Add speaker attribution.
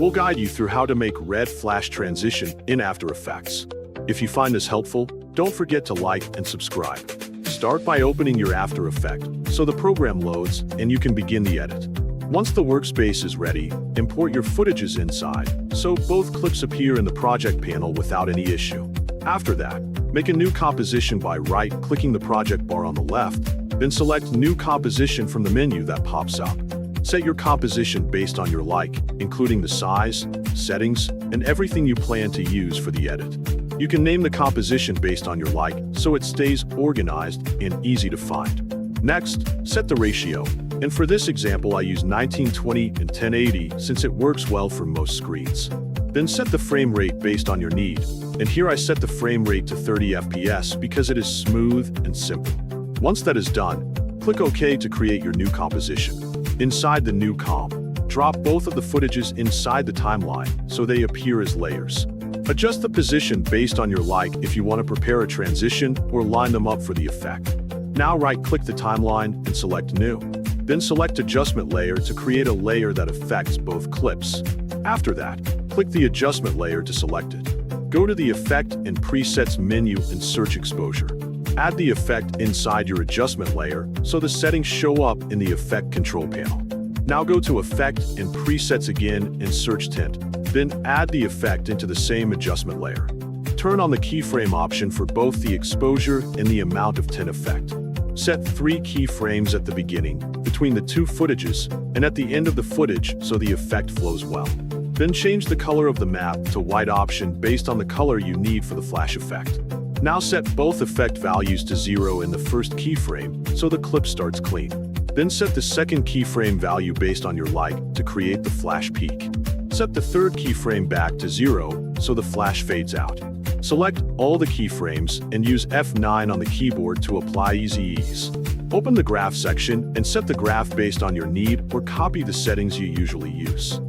Speaker 1: we'll guide you through how to make red flash transition in After Effects. If you find this helpful, don't forget to like and subscribe. Start by opening your After Effects so the program loads and you can begin the edit. Once the workspace is ready, import your footages inside, so both clips appear in the project panel without any issue. After that, make a new composition by right-clicking the project bar on the left, then select New Composition from the menu that pops up. Set your composition based on your like, including the size, settings, and everything you plan to use for the edit. You can name the composition based on your like, so it stays organized and easy to find. Next, set the ratio, and for this example I use 1920 and 1080 since it works well for most screens. Then set the frame rate based on your need, and here I set the frame rate to 30 FPS because it is smooth and simple. Once that is done, click OK to create your new composition. Inside the new comp, drop both of the footages inside the timeline so they appear as layers. Adjust the position based on your like if you want to prepare a transition or line them up for the effect. Now right-click the timeline and select New. Then select Adjustment Layer to create a layer that affects both clips. After that, click the Adjustment layer to select it. Go to the Effect and Presets menu and search Exposure. Add the effect inside your adjustment layer so the settings show up in the Effect control panel. Now go to Effect and Presets again and search Tint. Then add the effect into the same adjustment layer. Turn on the keyframe option for both the exposure and the amount of tint effect. Set 3 keyframes at the beginning, between the 2 footages, and at the end of the footage so the effect flows well. Then change the color of the map to white option based on the color you need for the flash effect. Now set both effect values to 0 in the first keyframe so the clip starts clean. Then set the second keyframe value based on your like to create the flash peak. Set the third keyframe back to 0 so the flash fades out. Select all the keyframes and use F9 on the keyboard to apply easy ease. Open the graph section and set the graph based on your need or copy the settings you usually use.